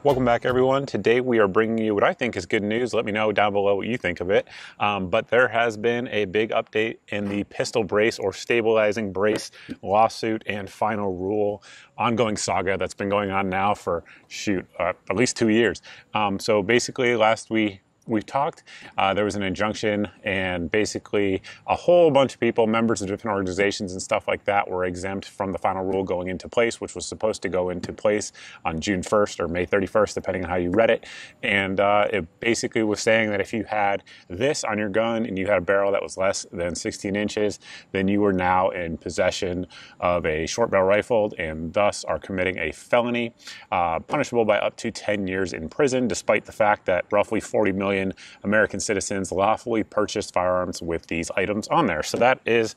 Welcome back, everyone. Today we are bringing you what I think is good news. Let me know down below what you think of it. But there has been a big update in the pistol brace or stabilizing brace lawsuit and final rule ongoing saga that's been going on now for, at least 2 years. So basically last we've talked, there was an injunction, and basically a whole bunch of people, members of different organizations and stuff like that, were exempt from the final rule going into place, which was supposed to go into place on June 1st or May 31st, depending on how you read it. And it basically was saying that if you had this on your gun and you had a barrel that was less than 16 inches, then you were now in possession of a short barrel rifle and thus are committing a felony, punishable by up to 10 years in prison, despite the fact that roughly 40 million American citizens lawfully purchased firearms with these items on there. So that is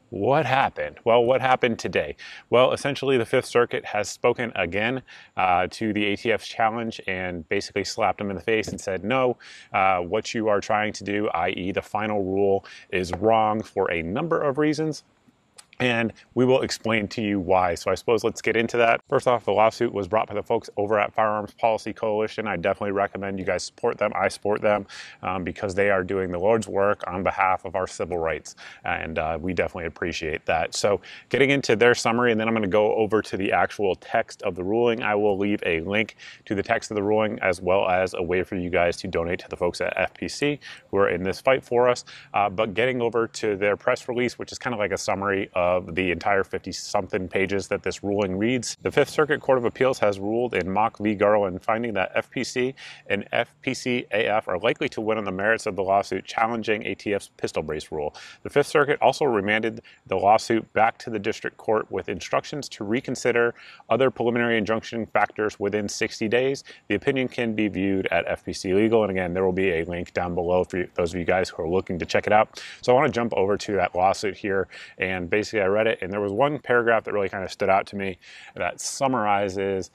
what happened. Well, what happened today? Well, essentially the Fifth Circuit has spoken again to the ATF's challenge and basically slapped them in the face and said, no, what you are trying to do, i.e. the final rule, is wrong for a number of reasons. And we will explain to you why. So I suppose let's get into that. First off, the lawsuit was brought by the folks over at Firearms Policy Coalition. I definitely recommend you guys support them. I support them because they are doing the Lord's work on behalf of our civil rights. And we definitely appreciate that. So getting into their summary, and then I'm going to go over to the actual text of the ruling. I will leave a link to the text of the ruling as well as a way for you guys to donate to the folks at FPC who are in this fight for us. But getting over to their press release, which is kind of like a summary of the entire 50-something pages that this ruling reads. The Fifth Circuit Court of Appeals has ruled in Mock v. Garland, finding that FPC and FPC-AF are likely to win on the merits of the lawsuit challenging ATF's pistol brace rule. The Fifth Circuit also remanded the lawsuit back to the district court with instructions to reconsider other preliminary injunction factors within 60 days. The opinion can be viewed at FPC Legal, and again, there will be a link down below for those of you guys who are looking to check it out. So I want to jump over to that lawsuit here, and basically I read it, and there was one paragraph that really kind of stood out to me that summarizes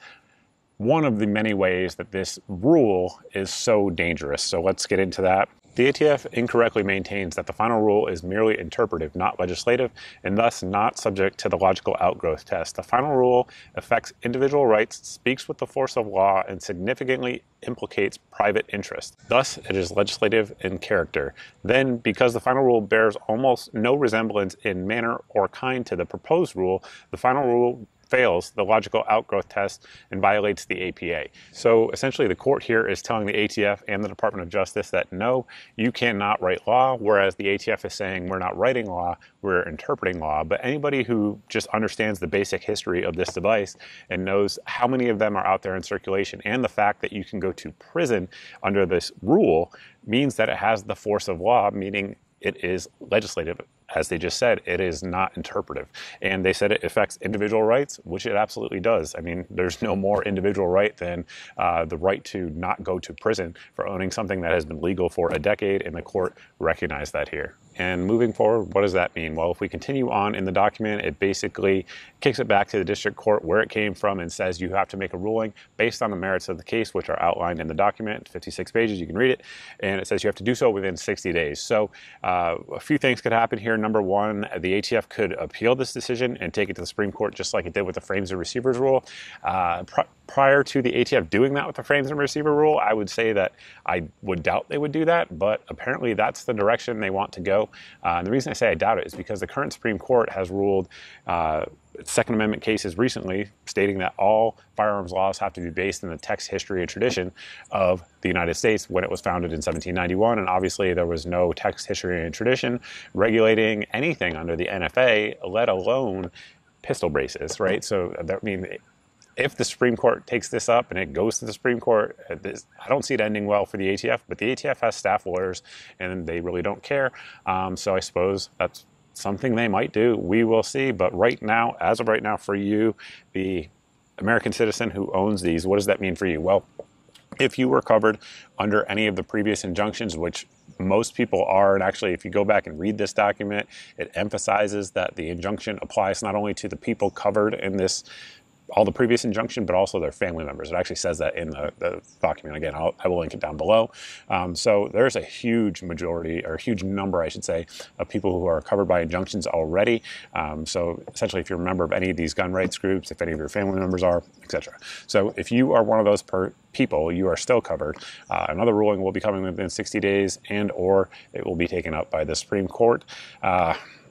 one of the many ways that this rule is so dangerous. So let's get into that. The ATF incorrectly maintains that the final rule is merely interpretive, not legislative, and thus not subject to the logical outgrowth test. The final rule affects individual rights, speaks with the force of law, and significantly implicates private interest. Thus, it is legislative in character. Then, because the final rule bears almost no resemblance in manner or kind to the proposed rule, the final rule fails the logical outgrowth test and violates the APA. So essentially the court here is telling the ATF and the Department of Justice that no, you cannot write law, whereas the ATF is saying we're not writing law, we're interpreting law. But anybody who just understands the basic history of this device and knows how many of them are out there in circulation and the fact that you can go to prison under this rule means that it has the force of law, meaning it is legislative. As they just said, it is not interpretive. And they said it affects individual rights, which it absolutely does. I mean, there's no more individual right than the right to not go to prison for owning something that has been legal for a decade, and the court recognized that here. And moving forward, what does that mean? Well, if we continue on in the document, it basically kicks it back to the district court where it came from and says you have to make a ruling based on the merits of the case, which are outlined in the document, 56 pages, you can read it. And it says you have to do so within 60 days. So a few things could happen here. Number one, the ATF could appeal this decision and take it to the Supreme Court, just like it did with the frames and receivers rule. Prior to the ATF doing that with the frames and receiver rule, I would say that I would doubt they would do that, but apparently that's the direction they want to go. And the reason I say I doubt it is because the current Supreme Court has ruled Second Amendment cases recently stating that all firearms laws have to be based in the text, history, and tradition of the United States when it was founded in 1791. And obviously there was no text, history, and tradition regulating anything under the NFA, let alone pistol braces, right? So that means if the Supreme Court takes this up and it goes to the Supreme Court, I don't see it ending well for the ATF, but the ATF has staff lawyers and they really don't care. So I suppose that's something they might do. We will see. But right now, as of right now, for you, the American citizen who owns these, what does that mean for you? Well, if you were covered under any of the previous injunctions, which most people are, and actually if you go back and read this document, it emphasizes that the injunction applies not only to the people covered in this all the previous injunction, but also their family members. It actually says that in the document. Again, I will link it down below. So there's a huge majority, or a huge number, I should say, of people who are covered by injunctions already. So essentially, if you're a member of any of these gun rights groups, if any of your family members are, etc. So if you are one of those people, you are still covered. Another ruling will be coming within 60 days, and or it will be taken up by the Supreme Court.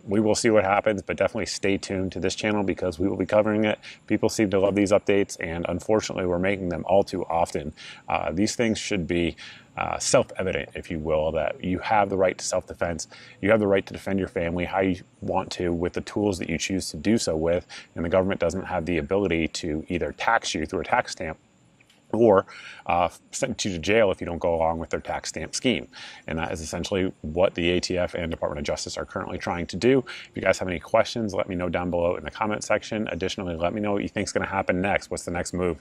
We will see what happens, but definitely stay tuned to this channel because we will be covering it. People seem to love these updates, and unfortunately, we're making them all too often. These things should be self-evident, if you will, that you have the right to self-defense. You have the right to defend your family how you want to with the tools that you choose to do so with, and the government doesn't have the ability to either tax you through a tax stamp or send you to jail if you don't go along with their tax stamp scheme. And that is essentially what the ATF and Department of Justice are currently trying to do. If you guys have any questions, let me know down below in the comment section. Additionally, let me know what you think is going to happen next. What's the next move?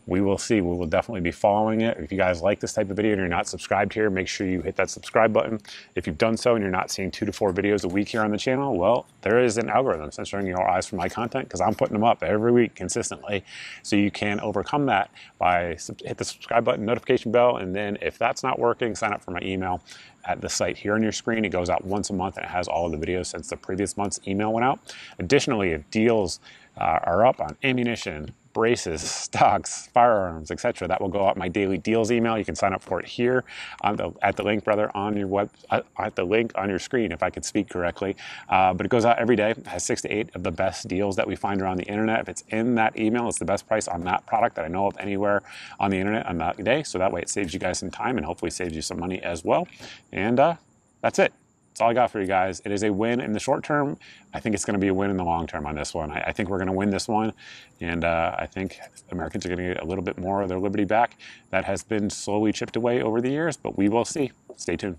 We will see. We will definitely be following it. If you guys like this type of video and you're not subscribed here, make sure you hit that subscribe button. If you've done so and you're not seeing 2 to 4 videos a week here on the channel, well, there is an algorithm censoring your eyes from my content because I'm putting them up every week consistently. So you can overcome that by hit the subscribe button, notification bell, and then if that's not working, sign up for my email at the site here on your screen. It goes out once a month and it has all of the videos since the previous month's email went out. Additionally, if deals are up on ammunition, braces, stocks, firearms, etc., that will go out my daily deals email. You can sign up for it here at the link, on your at the link on your screen, if I could speak correctly. But it goes out every day. It has 6 to 8 of the best deals that we find around the internet. If it's in that email, it's the best price on that product that I know of anywhere on the internet on that day. So that way it saves you guys some time and hopefully saves you some money as well. And that's it. That's all I got for you guys. It is a win in the short term. I think it's going to be a win in the long term on this one. I think we're going to win this one, and I think Americans are going to get a little bit more of their liberty back. That has been slowly chipped away over the years, but we will see. Stay tuned.